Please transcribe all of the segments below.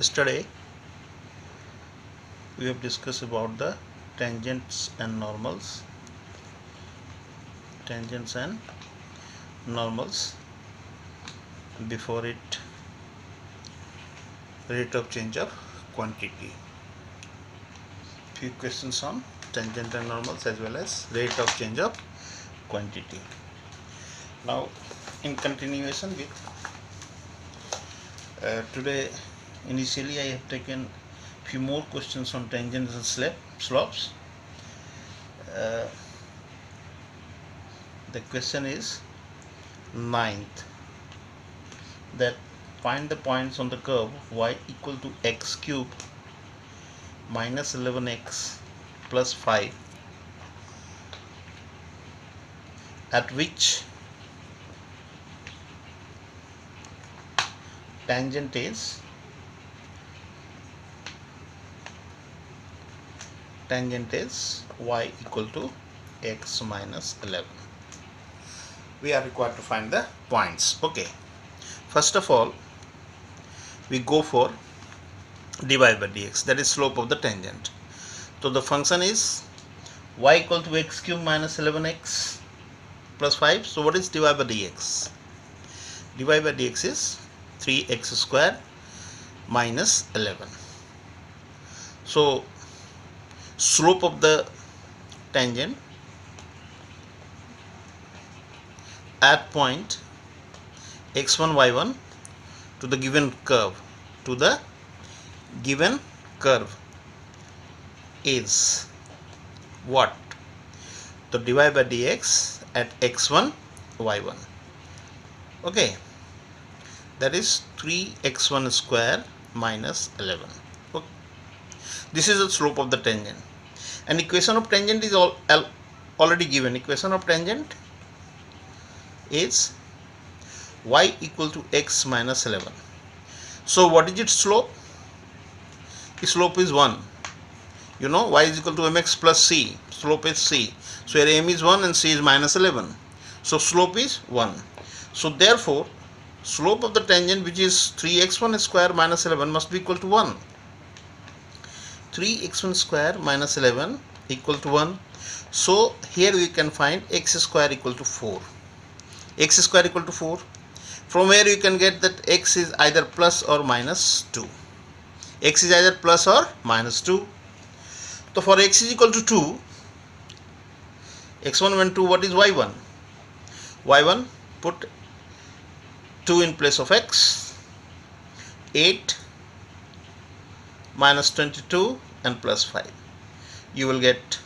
Yesterday we have discussed about the tangents and normals. Before it, rate of change of quantity. Few questions on tangent and normals as well as rate of change of quantity. Now in continuation with today, initially I have taken few more questions on tangents and slopes. The question is 9th, that find the points on the curve y equal to x cube minus 11x plus 5 at which tangent is y equal to x minus 11. We are required to find the points. Okay, first of all we go for dy by dx, that is slope of the tangent. So the function is y equal to x cube minus 11x plus 5. So what is dy by dx? Dy by dx is 3x square minus 11. So slope of the tangent at point x1 y1 to the given curve is what? The dy by dx at x1 y1, okay, that is 3x1 square minus 11. Okay. This is the slope of the tangent, and equation of tangent is already given. Equation of tangent is y equal to x minus 11. So what is its slope? Its slope is 1. You know, y is equal to mx plus c. Slope is c. So here m is 1 and c is minus 11. So slope is 1. So therefore slope of the tangent, which is 3x1 square minus 11, must be equal to 1. 3x1 square minus 11 equal to 1. So here we can find x square equal to 4. X square equal to 4. From where you can get that x is either plus or minus 2. X is either plus or minus 2. So for x is equal to 2, x1 and 2, what is y1? y1, put 2 in place of x, 8 minus 22 and plus 5. You will get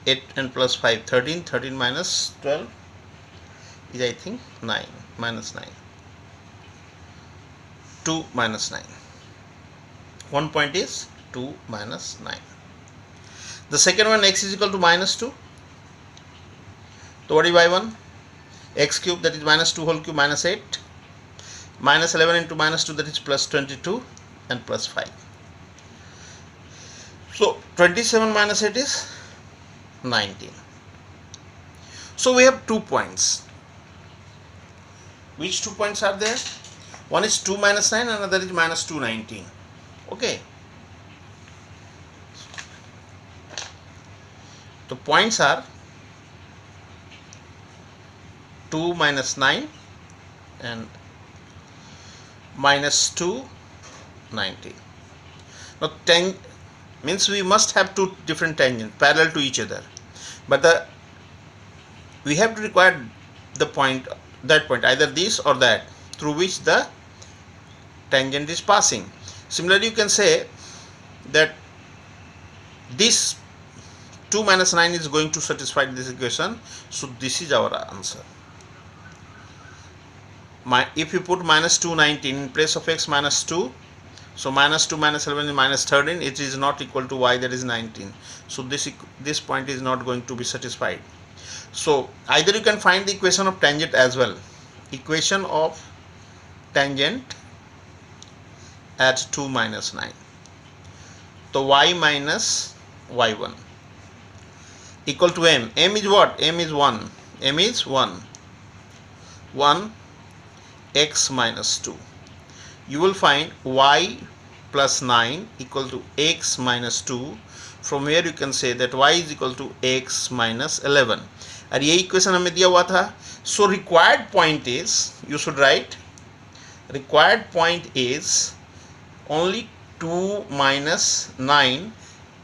8 and plus 5, 13. 13 minus 12 is, I think, 9. Minus 9. 2 minus 9. One point is 2 minus 9. The second one, x is equal to minus 2. So what is y1? X cube, that is minus 2 whole cube minus 8. Minus 11 into minus 2, that is plus 22 and plus 5. So 27 minus 8 is 19. So we have 2 points. Which 2 points are there? One is 2 minus 9 and another is minus 2, 19. Okay. The points are 2 minus 9 and minus 2, 19. Now means we must have 2 different tangents parallel to each other, but we have to require the point, that point, either this or that, through which the tangent is passing. Similarly, you can say that this 2 minus 9 is going to satisfy this equation, so this is our answer. If you put minus 2, 19 in place of x minus 2, so minus 2 minus 11 is minus 13, it is not equal to y, that is 19. So this point is not going to be satisfied. So either you can find the equation of tangent as well. Equation of tangent at 2 minus 9. So y minus y1 equal to m. M is what? M is 1. M is 1. 1 x minus 2. you will find y plus 9 equal to x minus 2. From here you can say that y is equal to x minus 11. और ये equation हमें दिया हुआ था. So required point is, you should write, required point is only 2 minus 9,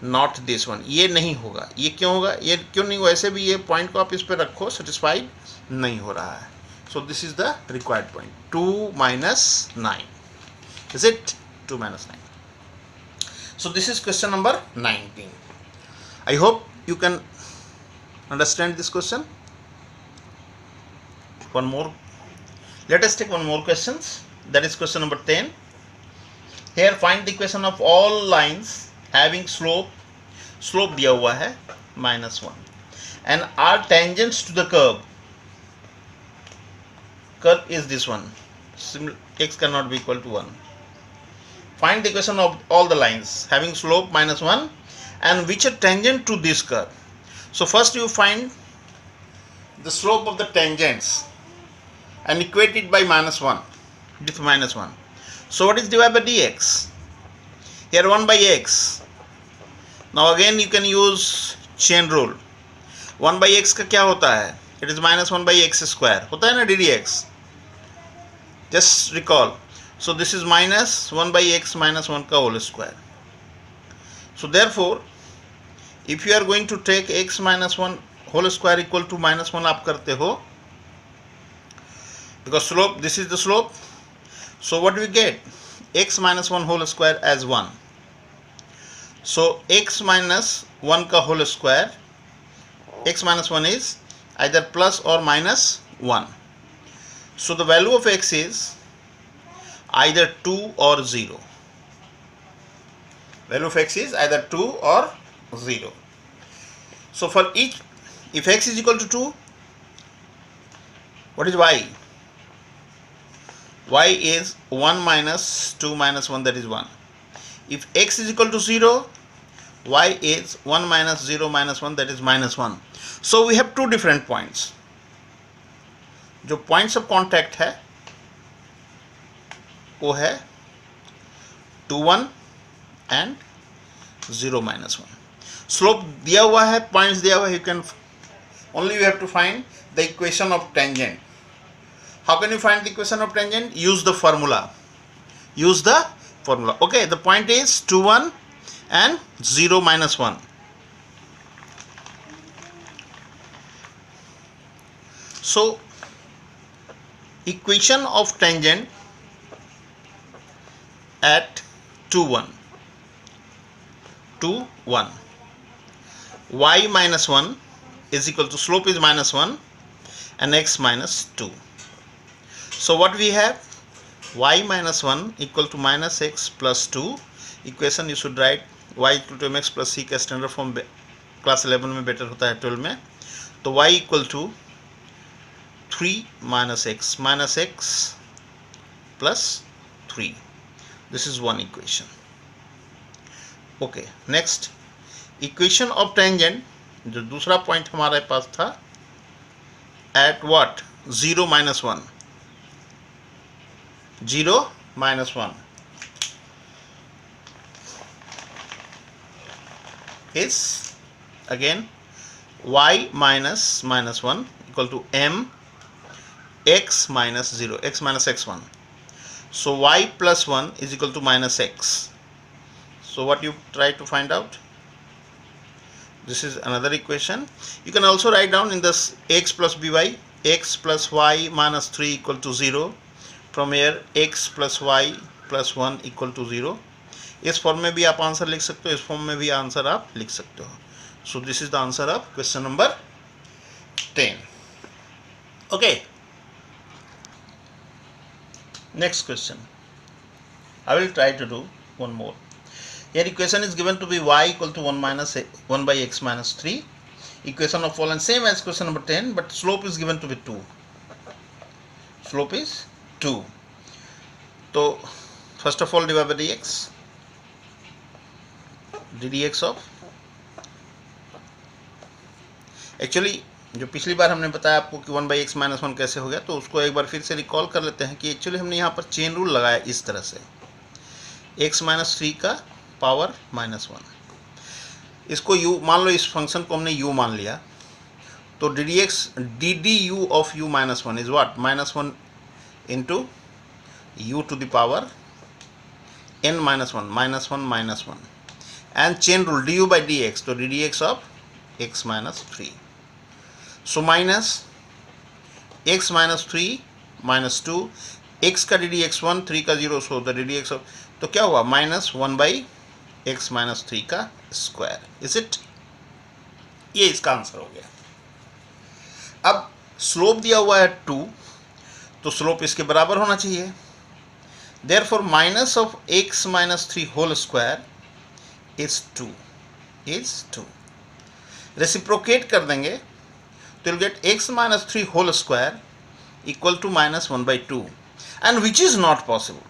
not this one. ये नहीं होगा. ये क्यों होगा? ये क्यों नहीं होगा? ऐसे भी ये पॉइंट को आप इस पर रखो, सेटिस्फाइड नहीं हो रहा है. सो this is the required point. 2 minus 9. Is it 2 minus 9? So this is question number 19. I hope you can understand this question. One more. Let us take one more questions. That is question number 10. Here find the equation of all lines having slope दिया हुआ है -1 and are tangents to the curve. Curve is this one. X cannot be equal to 1. Find the equation of all the lines having slope -1 and which are tangent to this curve. So first you find the slope of the tangents and equate it by -1 with -1. So what is divided by dx? Here 1 by x. Now again you can use chain rule. 1 by x का क्या होता है? It is -1 by x square. होता है ना ddx? Just recall. So this is -1 by x minus 1 का whole square. So therefore if you are going to take x minus 1 whole square equal to -1 आप करते हो, because slope, this is the slope. So what do we get? X minus 1 whole square as 1. So x minus 1 का whole square, x minus 1 is either plus or minus 1. So the value of x is either 2 or 0. Value of x is either 2 or 0. So for each, if x is equal to 2, what is y? Y is 1 minus 2 minus 1, that is 1. If x is equal to 0, y is 1 minus 0 minus 1, that is -1. So we have two different points. जो points of contact है वो है 2 1 and 0 minus 1. Slope दिया हुआ है, points दिया हुआ है. You can only, you have to find the equation of tangent. How can you find the equation of tangent? Use the formula. Use the formula. Okay, the point is 2 1 and 0 minus 1. So equation of tangent at 2 1. 2 1. Y minus 1 is equal to, slope is -1 and x minus 2. So what we have? Y minus 1 equal to minus x plus 2. Equation you should write y equal to mx plus c का standard form class 11 में better होता है 12 में. तो y equal to 3 minus x plus 3. This is one equation. Okay, next equation of tangent, जो दूसरा point हमारे पास था, at what? 0 minus 1. 0 minus 1 is again y minus -1 equal to m x minus 0, x minus x1. So y plus 1 is equal to minus x. So what you try to find out? This is another equation. You can also write down in this x plus by, x plus y minus 3 equal to 0. From here x plus y plus 1 equal to 0. इस form में भी आप answer लिख सकते हो, इस form में भी आंसर आप लिख सकते हो. सो this is the answer of question number 10. Okay, next question. I will try to do one more. Here equation is given to be y equal to 1 by x minus 3. Equation of fallen same as question number 10, but slope is given to be 2. Slope is 2. So first of all divide by dx. ddx of, actually जो पिछली बार हमने बताया आपको कि 1/x minus 1 कैसे हो गया, तो उसको एक बार फिर से रिकॉल कर लेते हैं कि एक्चुअली हमने यहाँ पर चेन रूल लगाया इस तरह से, x माइनस 3 का पावर -1, इसको u मान लो, इस फंक्शन को हमने u मान लिया, तो dd of u minus 1 is what, -1 into u to the power n minus 1, -1 and chain rule du by dx, तो ddx of x minus 3, so minus x minus 3 minus 2, x का ddx 1, 3 का 0, so the ddx of, तो क्या हुआ, -1/x minus 3 का square, is it, ये इसका answer हो गया। अब स्लोप दिया हुआ है 2, तो स्लोप इसके बराबर होना चाहिए, therefore minus of x minus 3 whole square is 2, reciprocate कर देंगे तो you'll get x minus 3 whole square equal to -1/2, and which is not possible.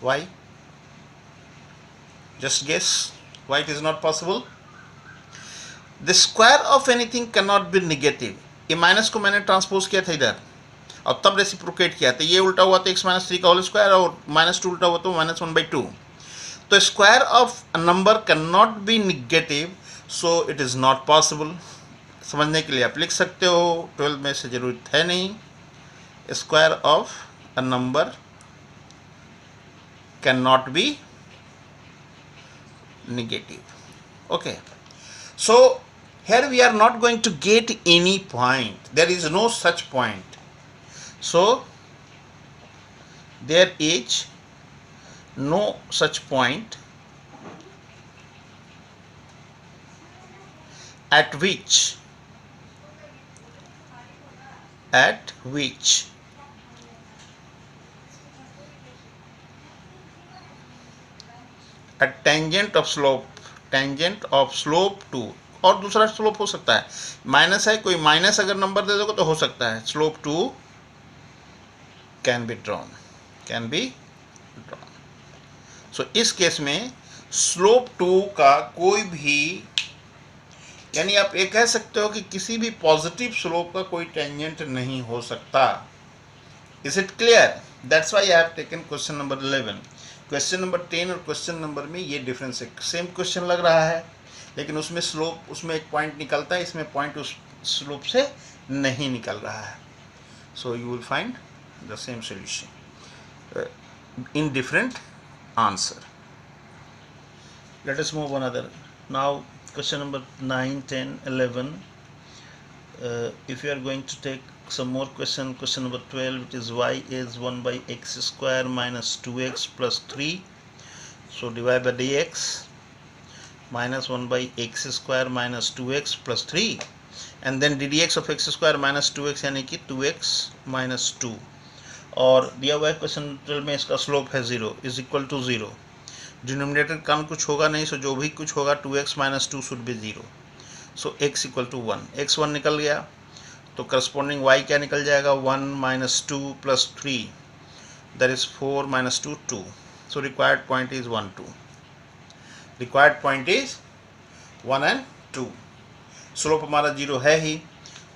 Why? Just guess why it is not possible. The square of anything cannot be negative. ये minus को मैंने transpose किया था इधर और तब रेसिप्रोकेट किया, तो ये उल्टा हुआ तो x माइनस 3 का होल स्क्वायर, और -2 उल्टा हुआ तो -1/2, तो square of a number can not be negative, so it is not possible. समझने के लिए आप लिख सकते हो, 12 में से ज़रूरत है नहीं, square of a number can not be negative. Okay, so here we are not going to get any point, there is no such point, so there is no such point at which a tangent of slope 2, और दूसरा slope हो सकता है, minus है, कोई minus अगर number दे दोगे तो हो सकता है, स्लोप 2 कैन बी ड्रॉन, सो इस केस में स्लोप 2 का कोई भी, यानी आप ये कह सकते हो कि किसी भी पॉजिटिव स्लोप का कोई टेंजेंट नहीं हो सकता। Is it clear? That's why I have taken question number 11। Question number 10 और क्वेश्चन नंबर में ये डिफरेंस है, सेम क्वेश्चन लग रहा है, लेकिन उसमें स्लोप, उसमें एक पॉइंट निकलता है, इसमें पॉइंट उस स्लोप से नहीं निकल रहा है, so you will find the same solution in different answer. Let us move on other. Now question number 9, 10, 11. If you are going to take some more question number 12, it is y is 1/x square minus 2x plus 3. So divide by dx minus 1/x square minus 2x plus 3, and then ddx of x square minus 2x यानी कि 2x minus 2, और दिया हुआ है question 12 में इसका slope है 0, is equal to 0, denominator कम कुछ होगा नहीं, सो जो भी कुछ होगा 2x minus 2 should be 0, so x equal to 1, x1 निकल गया, तो करस्पॉन्डिंग y क्या निकल जाएगा, 1 minus 2 plus 3, that is 4 minus 2 2, so required point is 1 2, required point is 1 and 2, slope हमारा 0 है ही,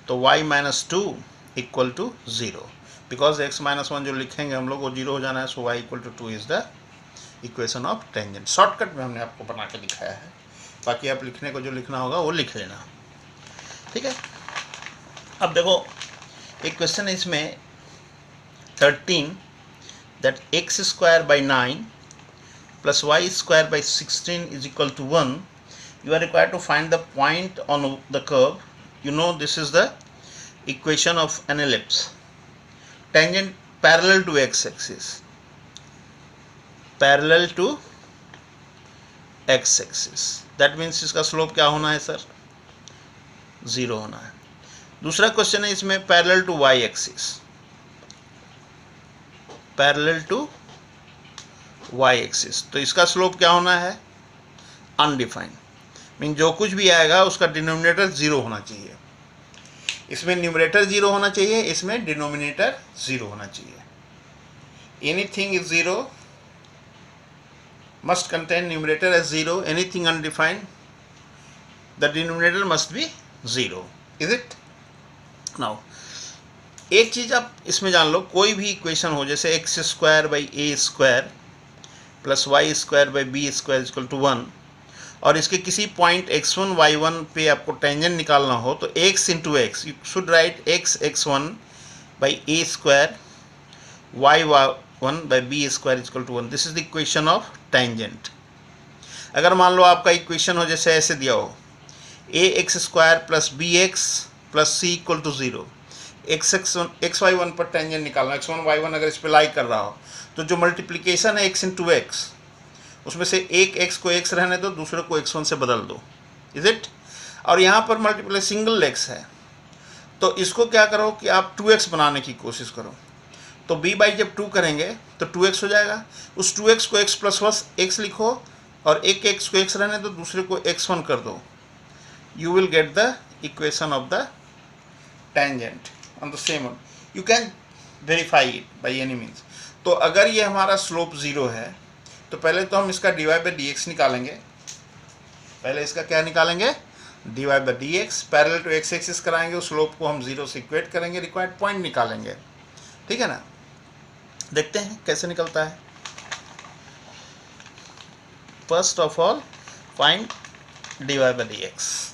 तो y minus 2 equal to 0, because x minus 1 जो लिखेंगे हम लोग वो 0 हो जाना है, so y equal to 2 is the equation of tangent. Shortcut में हमने आपको बना के दिखाया है, बाकी आप लिखने को जो लिखना होगा वो लिख लेना, ठीक है। अब देखो एक क्वेश्चन है इसमें 13, that x square by 9 plus y square by 16 is equal to 1, you are required to find the point on the curve. You know this is the equation of an ellipse, tangent parallel to x-axis, that means इसका slope क्या होना है sir, 0 होना है। दूसरा question है इसमें parallel to y axis, तो इसका स्लोप क्या होना है, अनडिफाइंड, मीन जो कुछ भी आएगा उसका डिनोमिनेटर 0 होना चाहिए, इसमें न्यूमरेटर 0 होना चाहिए, इसमें डिनोमिनेटर 0 होना चाहिए। Anything is 0 must contain numerator as 0, anything undefined the denominator must B 0, is it? Now एक चीज आप इसमें जान लो, कोई भी इक्वेशन हो, जैसे x square by a square plus y square by b square equal to 1, और इसके किसी पॉइंट x1 y1 पे आपको टेंजेंट निकालना हो तो x into x, you should write x x1 by a square y1 by b square equal to 1. This is the equation of tangent. अगर मान लो आपका इक्वेशन हो जैसे ऐसे दिया हो, a x square plus b x plus c equal to 0, x y one पर tangent निकालना, x1 y1 अगर इस पर लाई कर रहा हो तो जो मल्टीप्लिकेशन है x इंटू एक्स, उसमें से एक x को x रहने दो, दूसरे को x1 से बदल दो, इज इट? और यहाँ पर मल्टीप्लाई सिंगल x है, तो इसको क्या करो कि आप 2x बनाने की कोशिश करो. तो b बाई जब 2 करेंगे तो 2x हो जाएगा. उस 2x को x प्लस वन x लिखो और एक x को x रहने दो, दूसरे को x1 कर दो. You will get the equation of the tangent on the same one. You can verify it by any means. तो अगर ये हमारा स्लोप 0 है तो पहले तो हम इसका dy बाई डी एक्स निकालेंगे. पहले इसका क्या निकालेंगे? dy by d x. Parallel to x axis कराएंगे, उस स्लोप को हम 0 से इक्वेट करेंगे, रिक्वायर्ड पॉइंट निकालेंगे. ठीक है ना? देखते हैं कैसे निकलता है. First of all find dy by dx.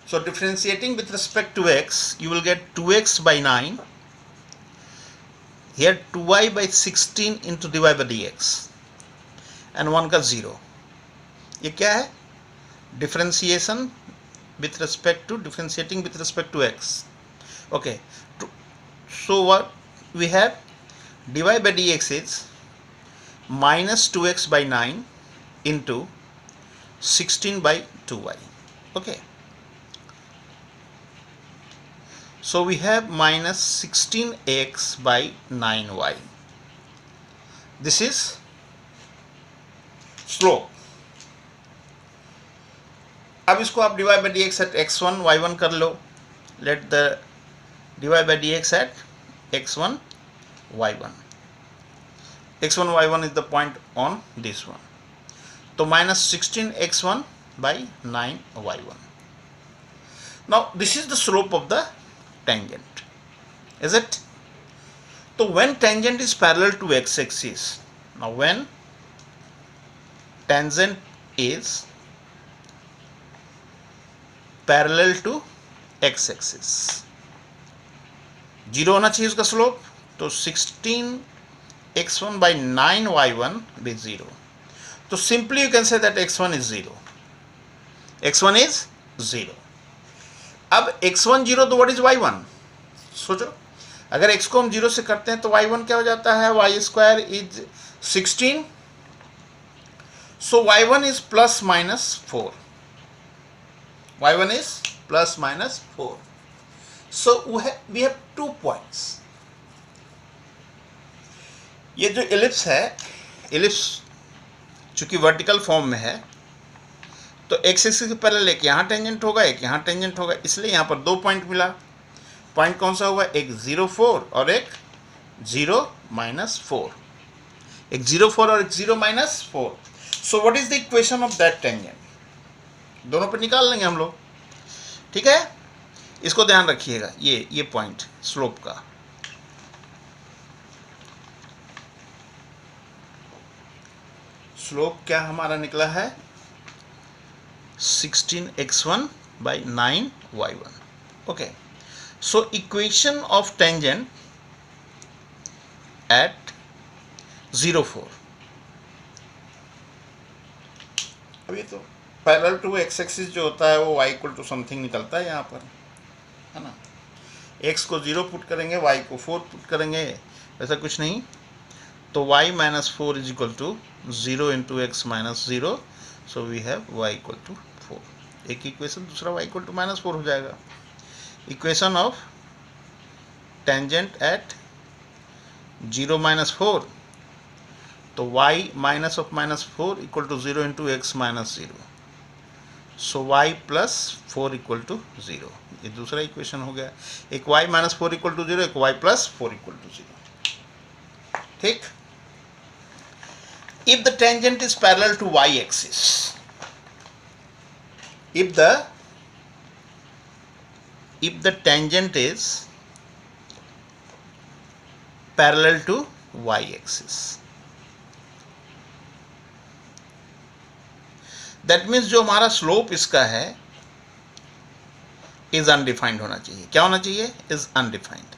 So differentiating with respect to x, you will get 2x by 9. Here 2y by 16 into dy by dx and 1 का 0. ये क्या है? Differentiation with respect to differentiating with respect to x. Okay. So what we have? dy by dx is minus 2x by 9 into 16 by 2y. Okay. So we have minus 16x by 9y. This is slope. अब इसको आप dy by dx at x1 y1 कर लो. Let the dy by dx at x1 y1. x1 y1 is the point on this one. So minus 16 x1 by 9 y1. Now this is the slope of the tangent, is it? So when tangent is parallel to x axis, now when tangent is parallel to x axis, 0 होना चाहिए उसका slope. तो 16 x1 by 9 y1 be 0. So simply you can say that x1 is 0. x1 is 0. अब x1 0 तो what is y1? सोचो, अगर x को हम 0 से करते हैं तो y1 क्या हो जाता है? y square is 16. So y1 is plus minus 4. y1 is plus minus 4. So we have 2 points. ये जो इलिप्स है, इलिप्स चूंकि वर्टिकल फॉर्म में है तो एक्स एक्सिस के पैरेलल एक यहाँ टेंजेंट होगा, एक यहाँ टेंजेंट होगा, इसलिए यहाँ पर 2 पॉइंट मिला. पॉइंट कौन सा हुआ? एक 0,4 और एक 0-4. एक 0,4 और एक 0-4. सो what is the equation of that tangent? दोनों पे निकाल लेंगे हम लोग. ठीक है, इसको ध्यान रखिएगा. ये पॉइंट स्लोप का. स्लोप क्या हमारा निकला है? 16x1 by 9y1. Okay. So equation of tangent at 0,4. अभी तो पैरेलल टू एक्स एक्सिस जो होता है वो y इक्वल टू समथिंग निकलता है यहाँ पर, है ना? x को 0 पुट करेंगे, y को 4 पुट करेंगे, ऐसा कुछ नहीं. तो y minus 4 is equal to 0 into x minus 0. So we have y equal to 4. एक इक्वेशन, दूसरा y इक्वल टू माइनस 4 हो जाएगा. Equation of tangent at 0-4. तो y minus of minus 4 equal to 0 into x minus 0. So y plus 4 equal to 0. ये दूसरा equation हो गया. एक y माइनस 4 इक्वल टू 0, एक y प्लस 4 इक्वल टू 0. ठीक. If the tangent is parallel to y axis, if the tangent is parallel to y axis, that means जो हमारा slope इसका है इज अनडिफाइंड होना चाहिए. क्या होना चाहिए? Is undefined.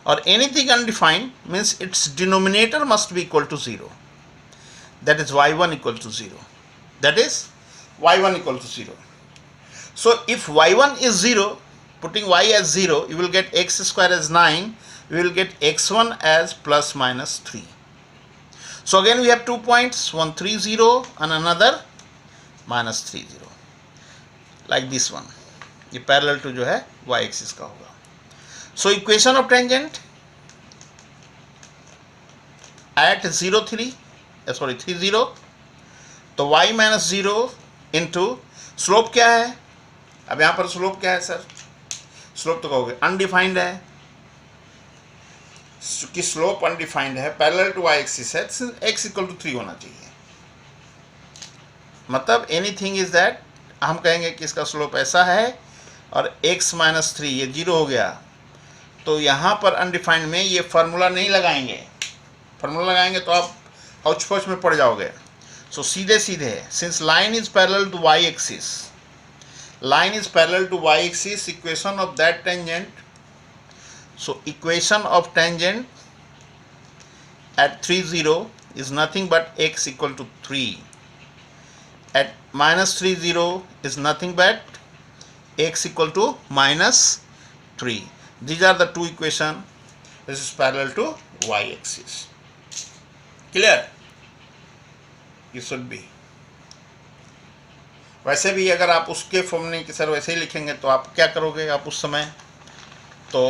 और anything undefined means it's denominator must be equal to 0. That is y1 equal to 0. That is y1 equal to 0. So if y1 is 0, putting y as 0, you will get x square as 9, you will get x1 as plus minus 3. So again we have 2 points, one 3 0 and another minus 3 0, like this one. ये parallel to जो है y axis का होगा. सो equation of tangent at 3 0, तो y minus 0 into slope क्या है. अब यहाँ पर स्लोप क्या है सर? स्लोप तो कहोगे अनडिफाइंड है, कि स्लोप अनडिफाइंड है, पैरेलल टू y एक्सिस है, x इक्वल टू 3 होना चाहिए. मतलब एनीथिंग इज दैट, हम कहेंगे कि इसका स्लोप ऐसा है और x माइनस 3 ये 0 हो गया. तो यहाँ पर अनडिफाइंड में ये फार्मूला नहीं लगाएंगे. फार्मूला लगाएंगे तो आप हौच पौच में पड़ जाओगे. सो सीधे since line is parallel to y axis, equation of that tangent. So equation of tangent at 3 0 is nothing but x equal to 3. At minus 3 0 is nothing but x equal to minus 3. These are the two equations. This is parallel to y axis. Clear? It should be. वैसे भी अगर आप उसके form नहीं कि sir वैसे ही लिखेंगे तो आप क्या करोगे? आप उस समय तो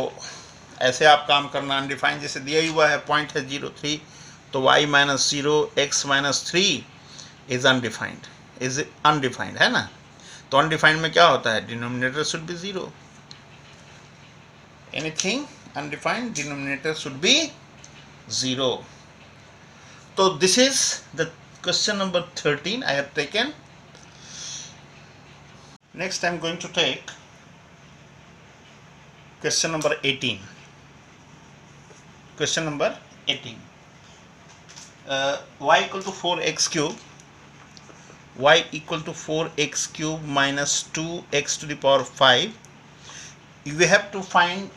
ऐसे आप काम करना. अनडिफाइंड जैसे दिया ही हुआ है, पॉइंट है 0 3, तो y minus 0 x minus 3 is undefined. Is undefined है ना. तो अनडिफाइंड में क्या होता है? Denominator should be 0. Anything undefined denominator should be 0. तो this is the question number 13 I have taken. Next I am going to take question number 18. Question number 18. y equal to 4x cube, y equal to 4x cube minus 2x to the power 5. You have to find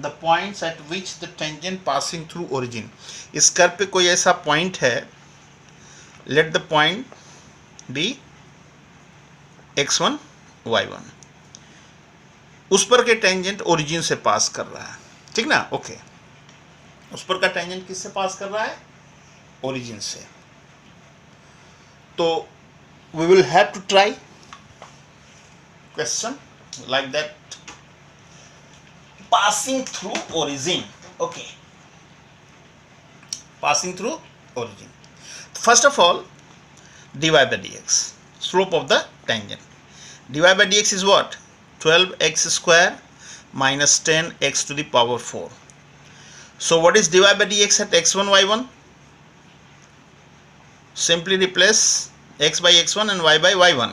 the points at which the tangent passing through origin. इस curve पे कोई ऐसा point है, let the point be x1 y1, उस पर के tangent origin से पास कर रहा है. ठीक ना? ओके. उस पर का टेंजेंट किससे पास कर रहा है? ओरिजिन से. तो we will have to try question like that, passing through origin. Okay, passing through origin. First of all, dy by dx, slope of the tangent. dy by dx is what? 12x square minus 10x to the power 4. So what is dy by dx at x1 y1? Simply replace x by x1 and y by y1.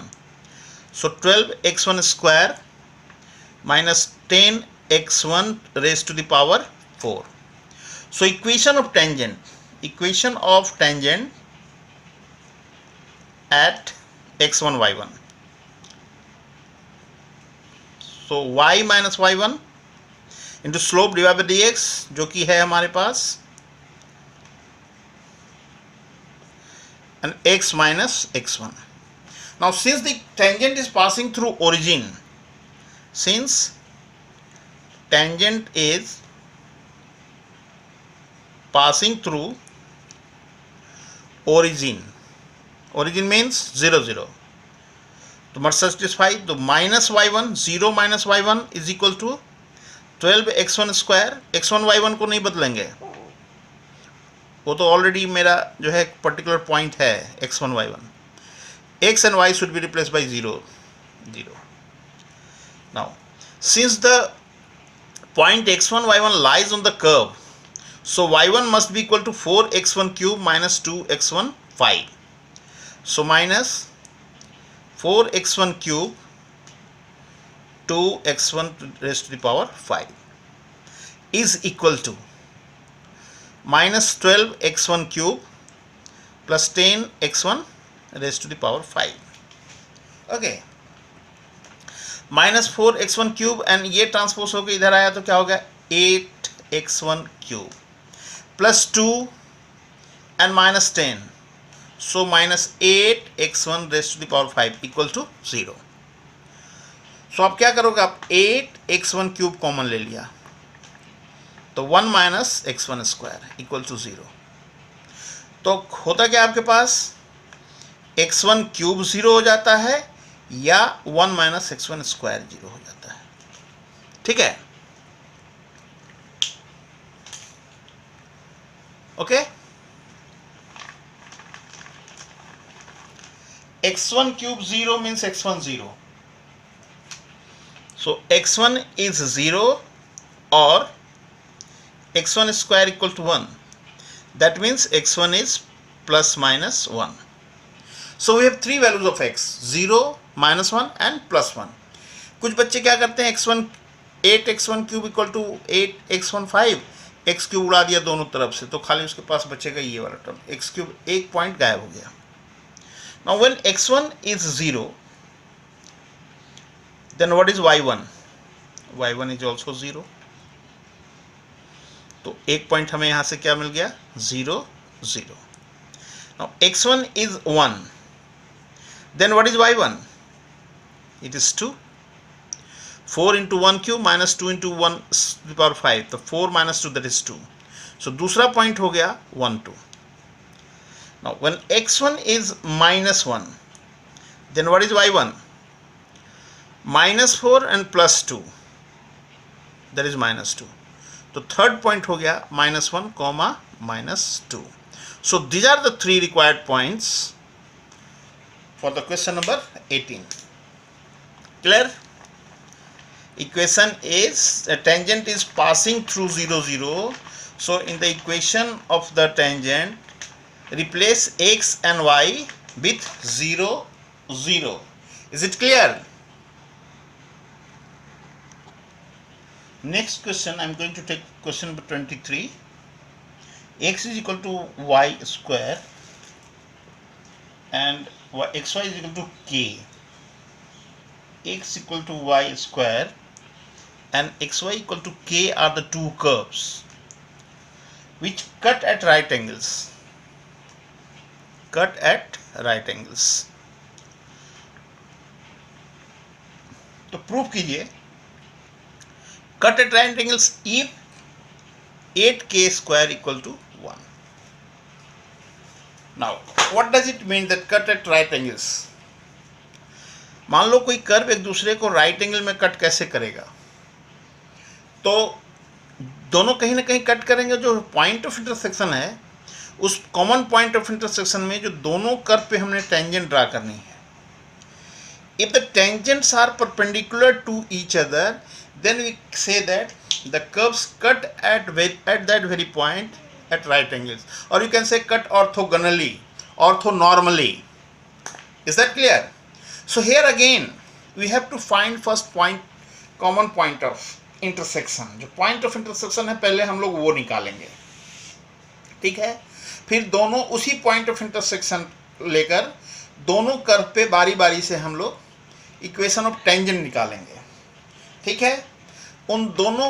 So 12x1 square minus 10x1 raised to the power 4. So equation of tangent at x1 y1. So y minus y1 into slope divided by dx, जो कि है हमारे पास, and x minus x1. Now since the tangent is passing through origin, origin means 0 0, तो must satisfy. तो minus y1, 0 minus y1 is equal to 12x1 square. x1 y1 को नहीं बदलेंगे, वो तो ऑलरेडी मेरा जो है पर्टिकुलर पॉइंट है x1 y1. x and y should be replaced by 0 0. Now since the point x1 y1 lies on the curve, so y1 must be equal to 4x1 cube minus 2x1 5. So minus 4x1 cube 2x1 raised to the power 5 is equal to minus 12x1 cube plus 10x1 raised to the power 5. Okay, minus 4x1 cube and ये transpose होकर इधर आया तो क्या हो गया 8x1 cube plus 2 and minus 10, so minus 8x1 raised to the power 5 equal to 0. So आप क्या करोगे, आप 8x1 क्यूब कॉमन ले लिया तो 1 minus x1 square equal to 0. तो होता क्या आपके पास x1 क्यूब 0 हो जाता है या 1 माइनस x1 स्क्वायर 0 हो जाता है. ठीक है, okay. x1 cube 0 means x1 0. So x1 is 0 or x1 square equal to 1. That means x1 is plus minus 1. So we have three values of x, 0, minus 1 and plus 1. कुछ बच्चे क्या करते हैं, x1 8x1 cube equal to 8x1 5, x cube उड़ा दिया दोनों तरफ से तो खाली उसके पास बचेगा ये वाला टर्म, x क्यूब एक पॉइंट गायब हो गया. Now when x1 is 0, then what is y1? y1 is also 0. तो एक पॉइंट हमें यहाँ से क्या मिल गया 0 0. Now x1 is 1, then what is y1? It is 2. 4 into 1 cube minus 2 into 1 to the power 5, तो 4 minus 2 that is 2. So दूसरा point हो गया 1 2. Now when x1 is minus 1, then what is y1? Minus 4 and plus 2, that is minus 2. तो third point हो गया minus 1 comma minus 2. So these are the three required points for the question number 18. Clear? Equation is a tangent is passing through 0 0. So in the equation of the tangent, replace x and y with 0 0. Is it clear? Next question, I am going to take question number 23. X is equal to y square and xy is equal to k. X equal to y square and xy equal to k are the two curves which cut at right angles. Cut at right angles. तो prove कीजिए cut at right angles if 8k square equal to 1. Now what does it mean that cut at right angles? मान लो कोई curve एक दूसरे को right angle में cut कैसे करेगा, तो दोनों कहीं ना कहीं कट करेंगे. जो पॉइंट ऑफ इंटरसेक्शन है उस कॉमन पॉइंट ऑफ इंटरसेक्शन में जो दोनों कर्व पे हमने टेंजेंट ड्रा करनी है. If the tangents are perpendicular to each other, then we say that the curves cut at that very point at right angles, or you can say cut orthogonally, orthonormally. Is that clear? So here again we have to find first point, common point of intersection. जो point of intersection है पहले हम लोग वो निकालेंगे, ठीक है. फिर दोनों उसी point of intersection लेकर दोनों कर्व पे बारी बारी से हम लोग इक्वेशन ऑफ टेंजेंट निकालेंगे, ठीक है. उन दोनों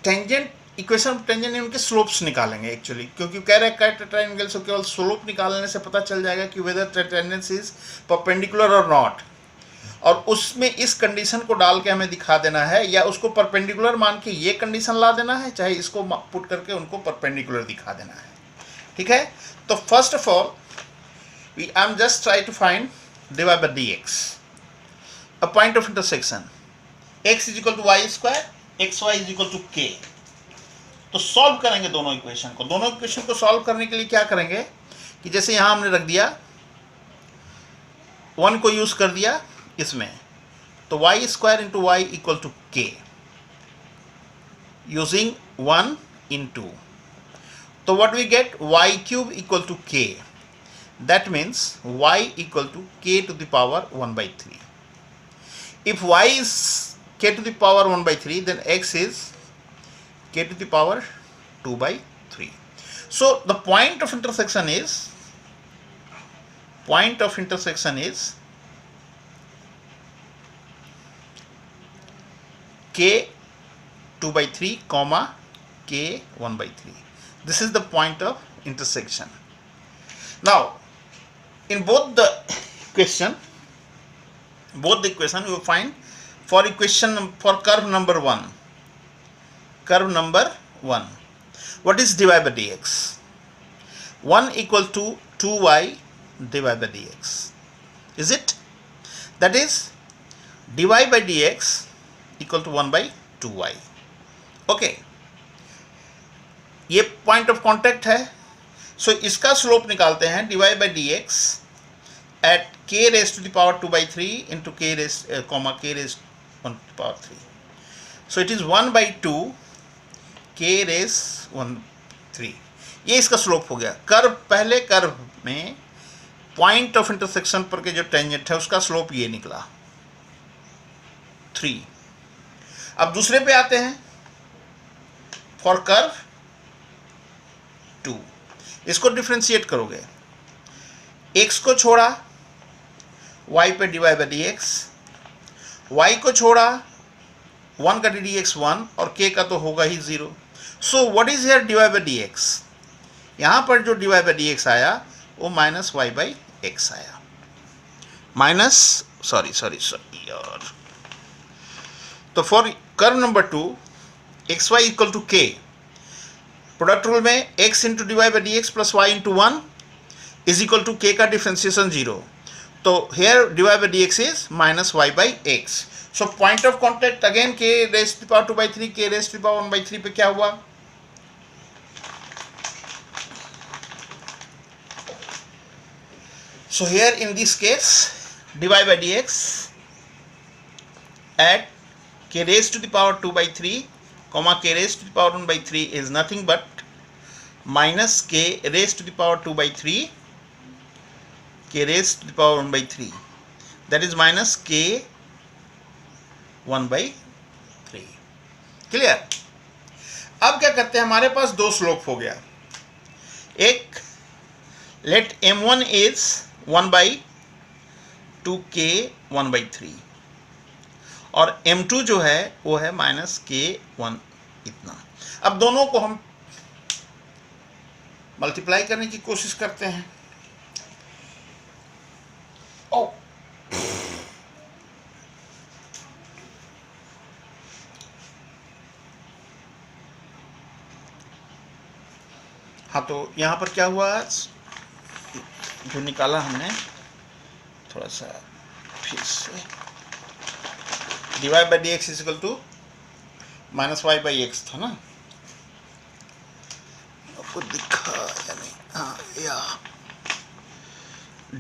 टेंजेंट इक्वेशन ऑफ टेंजेंट उनके स्लोप्स निकालेंगे एक्चुअली, क्योंकि कह रहे हैं कट ट्रायंगल से केवल स्लोप निकालने से पता चल जाएगा कि वेदर टेंजेंट इज परपेंडिकुलर और नॉट. और उसमें इस कंडीशन को डाल के हमें दिखा देना है या उसको परपेंडिकुलर मान के ये कंडीशन ला देना है, चाहे इसको पुट करके उनको परपेंडिकुलर दिखा देना है, ठीक है. तो first of all I am just try to find dy by dx, a point of intersection. x is equal to y square, xy is equal to k. तो सॉल्व करेंगे दोनों इक्वेशन को. दोनों इक्वेशन को सॉल्व करने के लिए क्या करेंगे कि जैसे यहां हमने रख दिया 1 को यूज कर दिया इसमें, तो y square into y equal to k using 1 in 2. तो what we get y cube equal to k. That means y equal to k to the power 1/3. If y is k to the power 1 by 3, then x is k to the power 2 by 3. So the point of intersection is k 2 by 3 comma k 1 by 3. This is the point of intersection. Now in both the equation you will find for curve number 1, what is dy by dx? 1 equal to 2y dy by dx. Is it? That is dy by dx equal to 1 by 2y. Okay, ये point of contact है. सो इसका slope निकालते हैं dy by dx at k raised to the power 2 by 3 into k raised 1 to the power 3. So it is 1 by 2 k raised 1 3. ये इसका slope हो गया. पहले कर्व में पॉइंट ऑफ इंटरसेक्शन पर के जो टेंजेंट है उसका स्लोप ये निकला 3. अब दूसरे पे आते हैं फॉर कर्व 2. इसको डिफरेंशिएट करोगे, x को छोड़ा y पे dy by dx, y को छोड़ा 1 का ddx 1 और k का तो होगा ही 0. सो what is here dy by dx? यहाँ पर जो dy by dx आया वो माइनस y by x आया. तो for curve number 2 xy equal to k, product rule में x into dy by dx plus y into 1 is equal to k का differentiation 0. तो here dy by dx is minus y by x. So point of contact again k raise to power 2 by 3 k raise to power 1 by 3 पे क्या हुआ? So here in this case dy by dx at k raised to the power 2 by 3 comma k raised to the power 1 by 3 is nothing but minus k raised to the power 2 by 3 k raised to the power 1 by 3, that is minus k 1 by 3. Clear? अब क्या करते हैं, हमारे पास दो slope हो गया. एक late m1 is 1 by 2k 1 by 3 और m2 जो है वो है माइनस k1 इतना. अब दोनों को हम मल्टीप्लाई करने की कोशिश करते हैं. ओ हाँ, तो यहाँ पर क्या हुआ, जो निकाला हमने थोड़ा सा फिर से dy by dx is equal to minus y by x था ना, आपको दिखा या नहीं? हाँ, या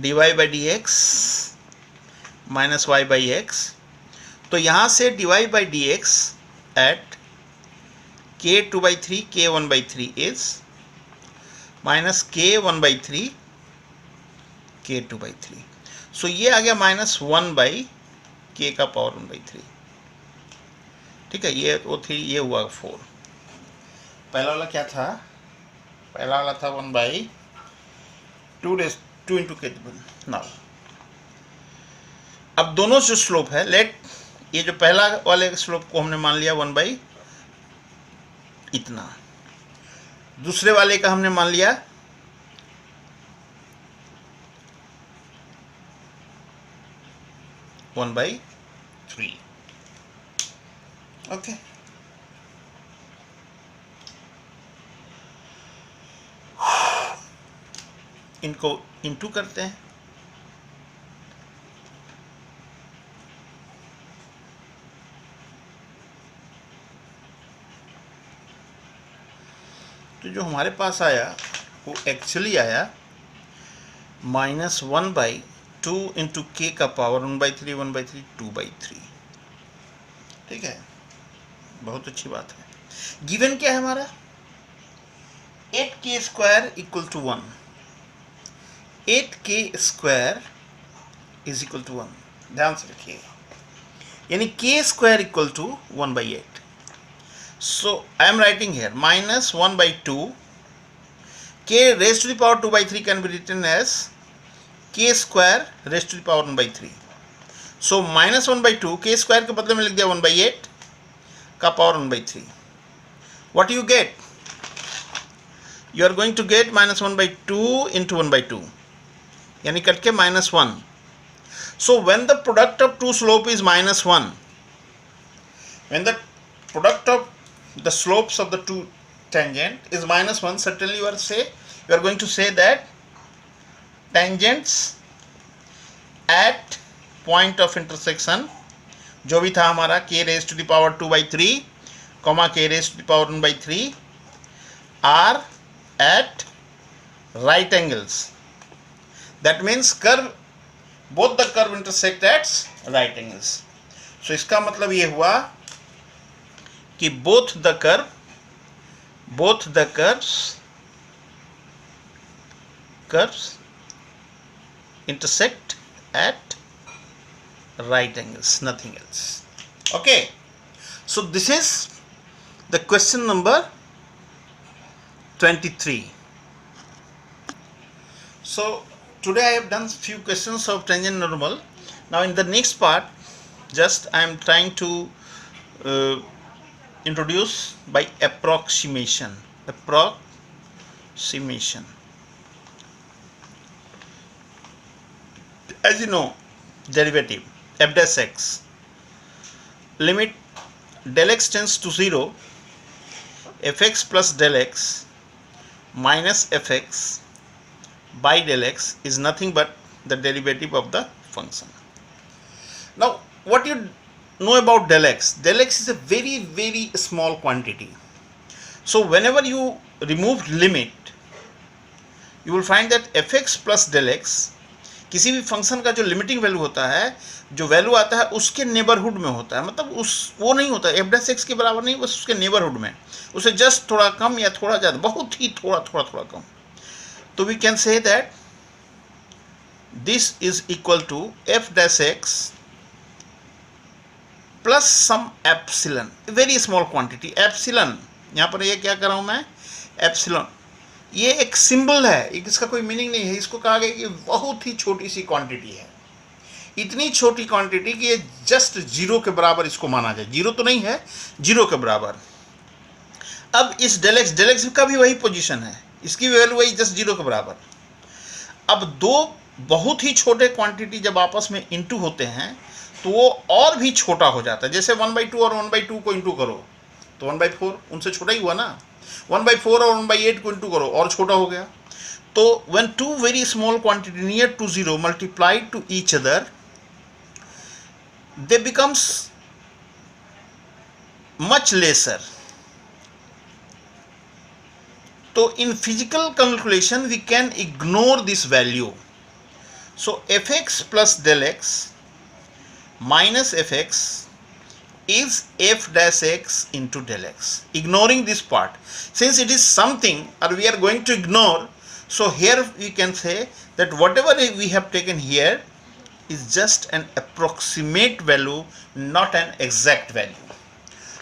dy by dx minus y by x. तो यहाँ से dy by dx at k 2 by 3 k 1 by 3 is minus k 1 by 3 k 2 by 3. सो ये आ गया माइनस 1 बाई k का पावर 1 by 3. ठीक है, ये वो 3, ये हुआ 4. पहला वाला क्या था? पहला वाला था 1 बाई 2 इंटू k. नाउ अब दोनों जो स्लोप है, लेट ये जो पहला वाले स्लोप को हमने मान लिया 1 बाई इतना, दूसरे वाले का हमने मान लिया 1 by 3. ओके, इनको इंटू करते हैं. तो जो हमारे पास आया वो एक्चुअली आया माइनस 1 बाई 2 इंटू k का पावर 1 by 3 1 by 3 2 by 3. ठीक है, बहुत अच्छी बात है. गिवन क्या है हमारा? 8k square equal to 1. 8k square is equal to 1. ध्यान से रखिएगा, यानी k square equal to 1/8. So I am writing here minus 1/2. K raised to the power 2/3 can be written as k square raised to the power 1/3. So minus 1/2 k square के बदले में लिख दिया 1/8 का power 1/3. What you get? You are going to get minus 1/2 into 1/2. यानी cut के -1. So when the product of two slope is -1, when the product of the slopes of the two tangent is -1, certainly you are going to say that tangents at point of intersection, जो भी था हमारा k raised to the power 2/3, k raised to the power 1/3, are at right angles. That means both the curve intersect at right angles. So इसका मतलब ये हुआ कि both the curves intersect at right angles, nothing else. Okay, so this is the question number 23. So today I have done few questions of tangent normal. Now in the next part, just I am trying to introduce by approximation. As you know, derivative f dash x, limit del x tends to 0, fx plus del x minus fx by del x is nothing but the derivative of the function. Now what you know about del x? Del x is a very very small quantity. So whenever you remove limit, you will find that fx plus del x किसी भी function का जो limiting value होता है, जो value आता है उसके नेबरहुड में होता है. मतलब वो नहीं होता एफ डैश एक्स के बराबर नहीं, बस उसके नेबरहुड में, उसे जस्ट थोड़ा कम या थोड़ा ज़्यादा, बहुत ही थोड़ा कम. तो we can say that this is equal to f dash x plus some epsilon, very small quantity epsilon. यहाँ पर ये क्या कर रहा हूँ मैं, एप्सिलॉन. ये एक सिंबल है, इसका कोई मीनिंग नहीं है. इसको कहा गया कि बहुत ही छोटी सी क्वांटिटी है, इतनी छोटी क्वांटिटी कि ये जस्ट जीरो के बराबर इसको माना जाए. जीरो तो नहीं है, जीरो के बराबर. अब इस डेल एक्स का भी वही पोजीशन है, इसकी वैल्यू वही जस्ट जीरो के बराबर. अब दो बहुत ही छोटे क्वांटिटी जब आपस में इंटू होते हैं तो वो और भी छोटा हो जाता है. जैसे 1/2 और 1/2 को इंटू करो तो 1/4 उनसे छोटा ही हुआ ना. 1/4 और 1/8 को इंटू करो और छोटा हो गया. तो when two very small quantity near to 0 multiplied to each other, they becomes much lesser. So in physical calculation we can ignore this value. So fx plus del x minus fx is f dash x into del x, ignoring this part. Since it is something or we are going to ignore, so here we can say that whatever we have taken here is just an approximate value, not an exact value.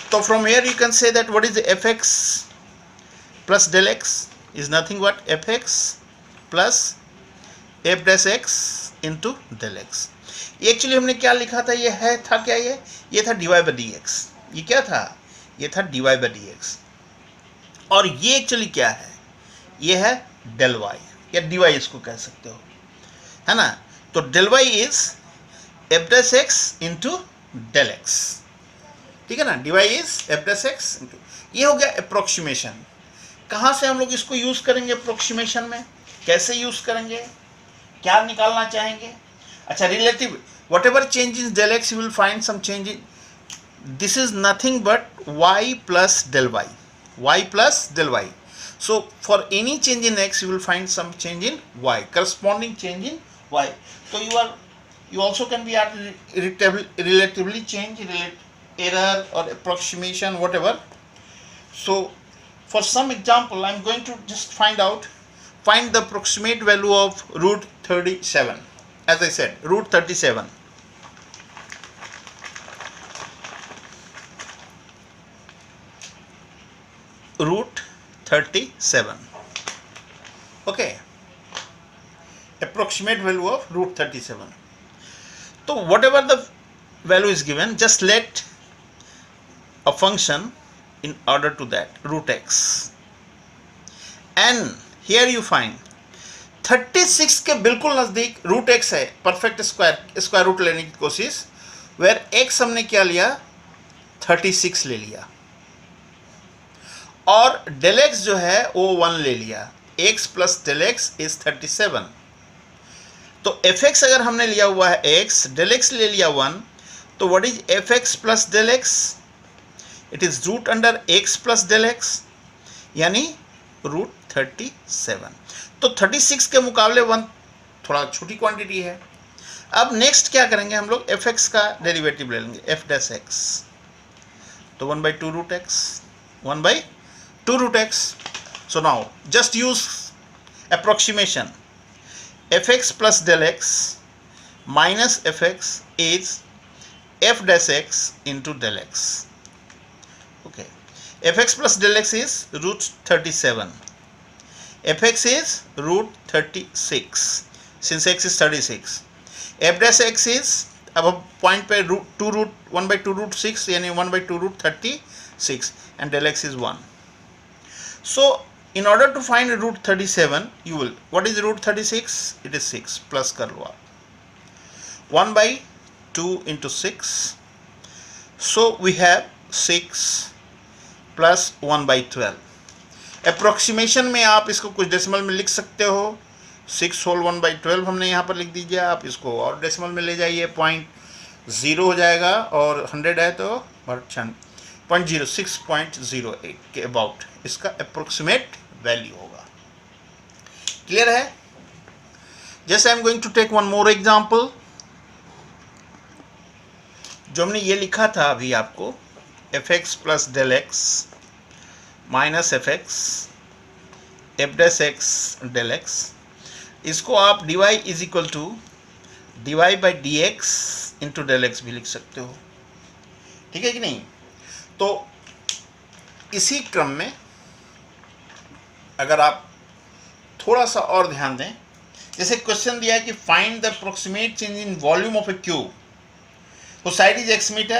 So from here you can say that what is the fx plus del x is nothing but fx plus f dash x into del x. Actually हमने क्या लिखा था, ये है था क्या, ये था dy by dx. ये क्या था, ये था dy by dx. और ये एक्चुअली क्या है, ये है del y या dy इसको कह सकते हो, है ना. तो del y is f dash x into del x. ठीक है ना, dy is f dash x into. ये हो गया अप्रोक्सीमेशन. कहाँ से हम लोग इसको यूज करेंगे अप्रोक्सीमेशन में, कैसे यूज करेंगे, क्या निकालना चाहेंगे. अच्छा, relative whatever change in del x you will find some change in, this is nothing but y plus del y. So for any change in x you will find some change in y, corresponding change in y. So you also can be at relatively change, error or approximation, whatever. So for some example I am going to just find the approximate value of root 37. As I said, root 37. root 37. Okay, approximate value of root 37. So whatever the value is given, just let a function in order to that root x, and here you find 36 के बिल्कुल नज़दीक root x है, perfect square root लेने की कोशिश, where x हमने क्या लिया 36 ले लिया, और डेल एक्स जो है वो 1 ले लिया, x plus del x is 37. तो एफ एक्स अगर हमने लिया हुआ है एक्स, डेल एक्स ले लिया 1, तो what is f x plus del x? It is root under x plus del x, यानी रूट 37. तो 36 के मुकाबले 1 थोड़ा छोटी क्वांटिटी है. अब नेक्स्ट क्या करेंगे हम लोग, एफ एक्स का डेरिवेटिव ले लेंगे, एफ डैश एक्स, तो 1/2 root x, 1/2 root x. So now just use approximation, f x plus del x minus f x is f dash x into del x. Okay, fx plus del x is root 37, fx is root 36 since x is 36, f dash x is अब point पे root 1/2 root 6 यानी 1/2 root 36 and del x is 1. So in order to find root 37 you will, what is root 36? It is 6, plus कर लो आप, 1/2 into 6, so we have 6 plus 1/12. Approximation में आप इसको कुछ decimal में लिख सकते हो, 6 होल 1/12 हमने यहाँ पर लिख दीजिए, आप इसको और डेसिमल में ले जाइए, 0.0 हो जाएगा, और 100 है तो 0.0608 के अबाउट इसका अप्रोक्सीमेट वैल्यू होगा. क्लियर है? जैसे I am going to take one more example, जो हमने ये लिखा था अभी आपको, f x plus del x minus f x f dash x del x, इसको आप dy is equal to dy by d x into del x भी लिख सकते हो. ठीक है कि नहीं? तो इसी क्रम में अगर आप थोड़ा सा और ध्यान दें, जैसे क्वेश्चन दिया है कि find the approximate change in volume of A cube whose side is x meter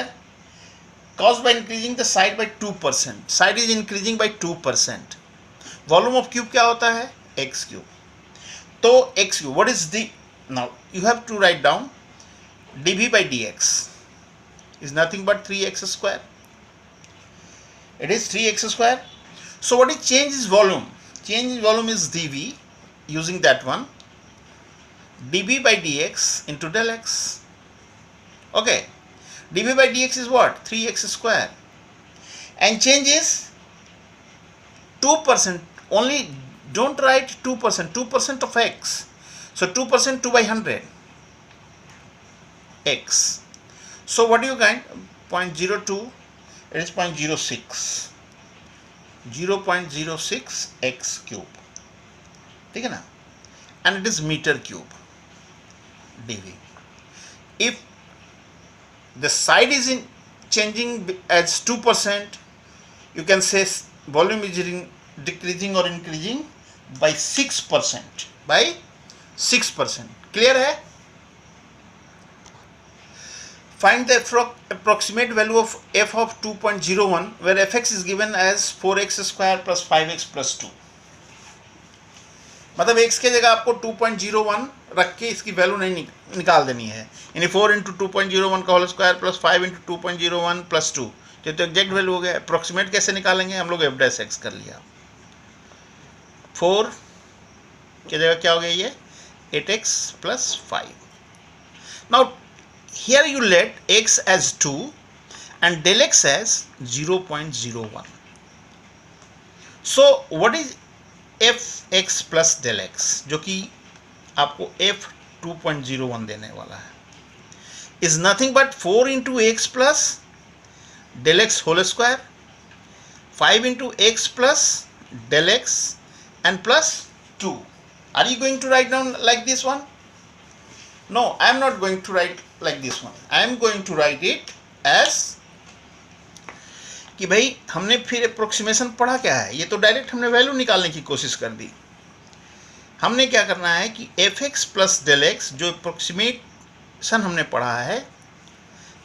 caused by increasing the side by 2%. Side is increasing by 2%. Volume of cube क्या होता है? x cube. तो x cube, what is the, now you have to write down dv by dx is nothing but 3x square. It is 3x square. So what is change is volume? Change in volume is dv, using that one, dv by dx into del x. Okay, dv by dx is what? 3x square, and change is 2%. Only don't write 2%, 2% of x. So 2% 2 by 100 x. So what do you get? 0.02, it is 0.06, 0.06 x cube. ठीक है ना? And it is meter cube dv. If the side is in changing as 2%, you can say volume is decreasing or increasing by 6%, by 6%. Clear है? Find the approximate value of f of 2.01 where fx is given as 4x square plus 5x plus 2. मतलब x के जगह आपको 2.01 रख के इसकी value नहीं निकाल देनी है, यानी 4 इंटू 2.01 का whole square plus 5 into 2.01 plus 2, तो एग्जैक्ट वैल्यू हो गया. अप्रोक्सीमेट कैसे निकालेंगे हम लोग? एफ डैश एक्स कर लिया, 4 की जगह क्या हो गया ये 8x plus 5. Now here you let x as 2 and del x as 0.01. So what is f x plus del x, जो कि आपको एफ 2.01 देने वाला है, is nothing but 4 into x plus del x whole square, 5 into x plus del x and plus 2. Are you going to write down like this one? No, I am not going to right like this one. I am going to write it as कि भाई हमने फिर approximation पढ़ा क्या है, ये तो direct हमने वैल्यू निकालने की कोशिश कर दी। हमने क्या करना है कि f x plus del x जो अप्रोक्सीमेशन हमने पढ़ा है,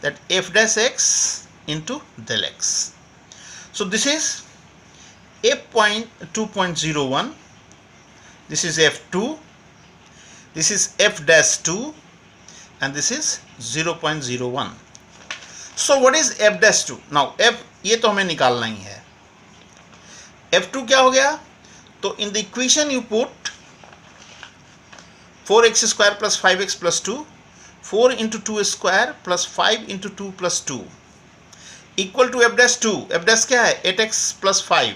that f dash x into del x. So this is f.2.01, this is f2, this is f dash 2 and this is 0.01. so what is f dash 2? now f ये तो हमें निकालना ही है। f2 क्या हो गया, तो in the equation you put 4x square plus 5x plus 2, 4 into 2 square plus 5 into 2 plus 2 equal to f dash 2। f dash क्या है, 8x plus 5,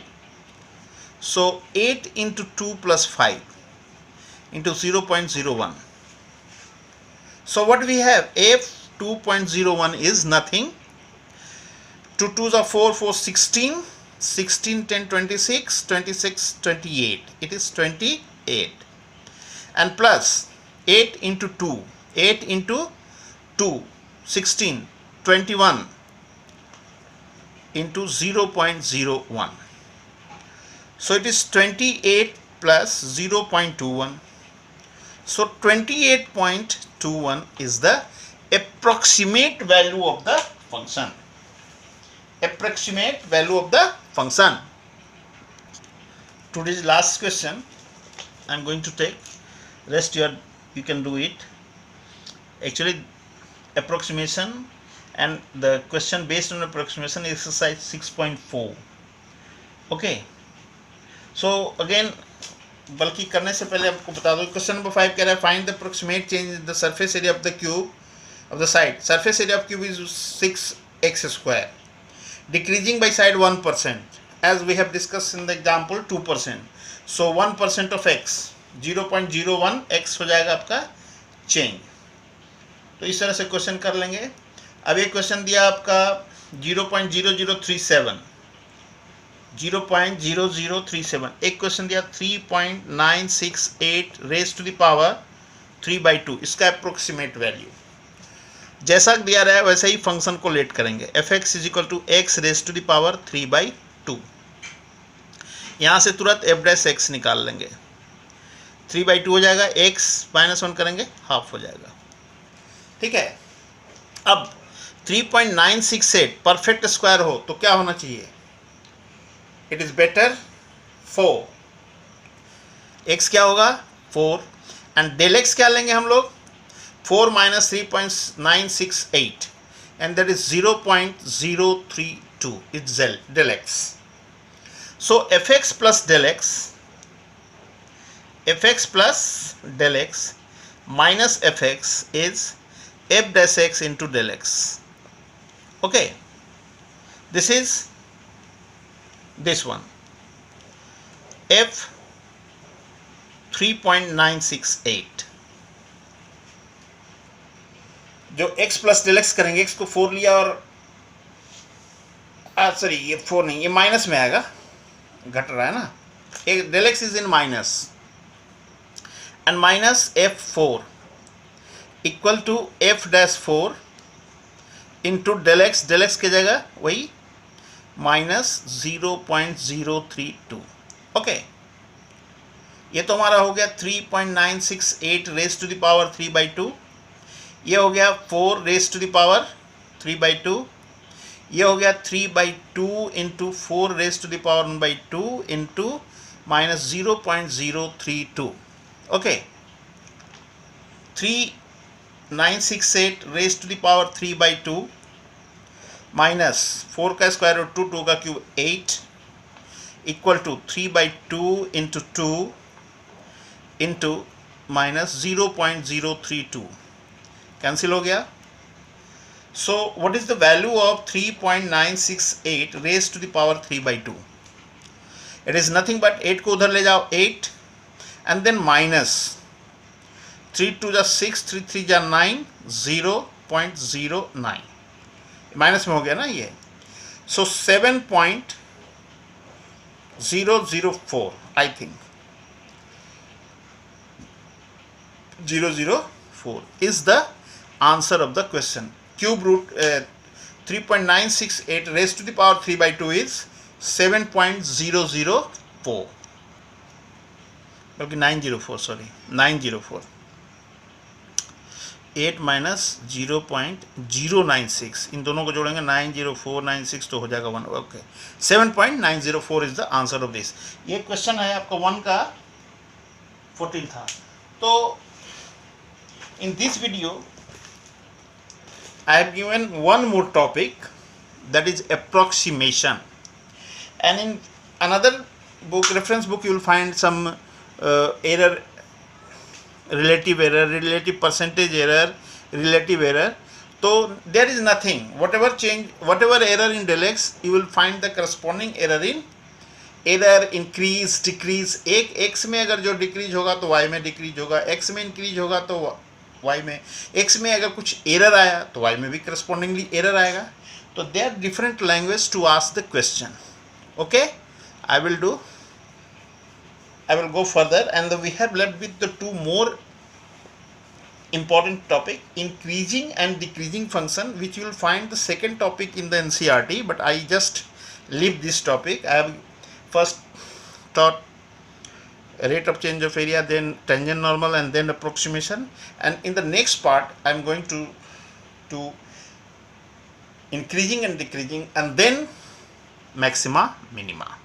so 8 into 2 plus 5 into 0.01. so what we have, f 2.01 is nothing, 2 2s are 4, 4 16, 16 10 26, 26 28, it is 28, and plus 8 into 2, 8 into 2 16, 21 into 0.01. so it is 28 plus 0.21. so 28.21 is the approximate value of the function. Approximate value of the function. Today's last question I am going to take, rest you can do it. Actually approximation and the question based on approximation is exercise 6.4. okay, so again बल्कि करने से पहले आपको बता दो, question number 5 कह रहा है find the approximate change in the surface area of the cube of the side. Surface area of cube is 6x square, decreasing by side 1%, as we have discuss in the example 2%, so 1% of x 0.01 x हो जाएगा आपका change. तो इस तरह से question कर लेंगे। अब एक क्वेश्चन दिया आपका 0.0037, 0.0037, एक क्वेश्चन दिया 3.968 रेज टू द पावर 3/2, इसका अप्रोक्सीमेट वैल्यू जैसा दिया रहा है वैसे ही फंक्शन को लेट करेंगे। F x is equal to x raise to the power 3/2, यहाँ से तुरंत एफ डैश एक्स निकाल लेंगे, 3/2 हो जाएगा, एक्स -1 करेंगे हाफ हो जाएगा। ठीक है, अब 3.968 परफेक्ट स्क्वायर हो तो क्या होना चाहिए, इट इज बेटर 4, x क्या होगा 4, एंड डेल एक्स क्या लेंगे हम लोग 4 minus 3.968 and that is 0.032 it's del x. so fx plus del x minus fx is f dash x into del x. okay, this is this one f 3.968, जो x plus del x करेंगे, x को 4 लिया और sorry ये 4 नहीं, ये minus में आएगा, घट रहा है ना, एक del x is in minus and minus f4 equal to f dash 4 into del x की जगह वही माइनस 0.032। ओके, ये तो हमारा हो गया 3.968 रेज टू द पावर 3/2, ये हो गया 4 रेज टू द पावर 3/2, ये हो गया 3/2 into 4 raise to the power 1/2 into minus 0.032। Okay, 3.968 raise to the power 3/2 minus 4 का स्क्वायर रूट 2, 2 का cube 8 equal to 3/2 into 2 into minus 0.032, cancel हो गया। So what is the value of 3.968 raise to the power 3/2, it is nothing but 8 को उधर ले जाओ 8 and then minus 3 2 जा 6, 3 3 जा 9, 0.09 माइनस में हो गया ना ये। सो 7.004 I think 004 is the answer of the question. Cube root 3.968 raised to the power 3 by 2 is 7.004, बल्कि 904, सॉरी 904, 8 माइनस 0.096, इन दोनों को जोड़ेंगे 90496 तो हो जाएगा 1. Okay, 7.904 is the answer of this. ये क्वेश्चन है आपका 1 का 14 था. तो in this video I have given one more topic, that is approximation, and in another book, reference book, you will find some error, relative error, relative percentage error, relative error. So there is nothing, whatever change, whatever error in del x, you will find the corresponding error in either increase, decrease. एक x में अगर जो decrease होगा तो y में decrease होगा, x में increase होगा तो y में, x में अगर कुछ एरर आया तो y में भी करस्पॉन्डिंगली एरर आएगा. तो they are different language to ask the question. Okay, I will go further, and we have left with the two more important topic, increasing and decreasing function, which you will find the second topic in the NCERT, but I just leave this topic. I have first taught rate of change of area, then tangent normal, and then approximation, and in the next part I am going to increasing and decreasing, and then maxima minima.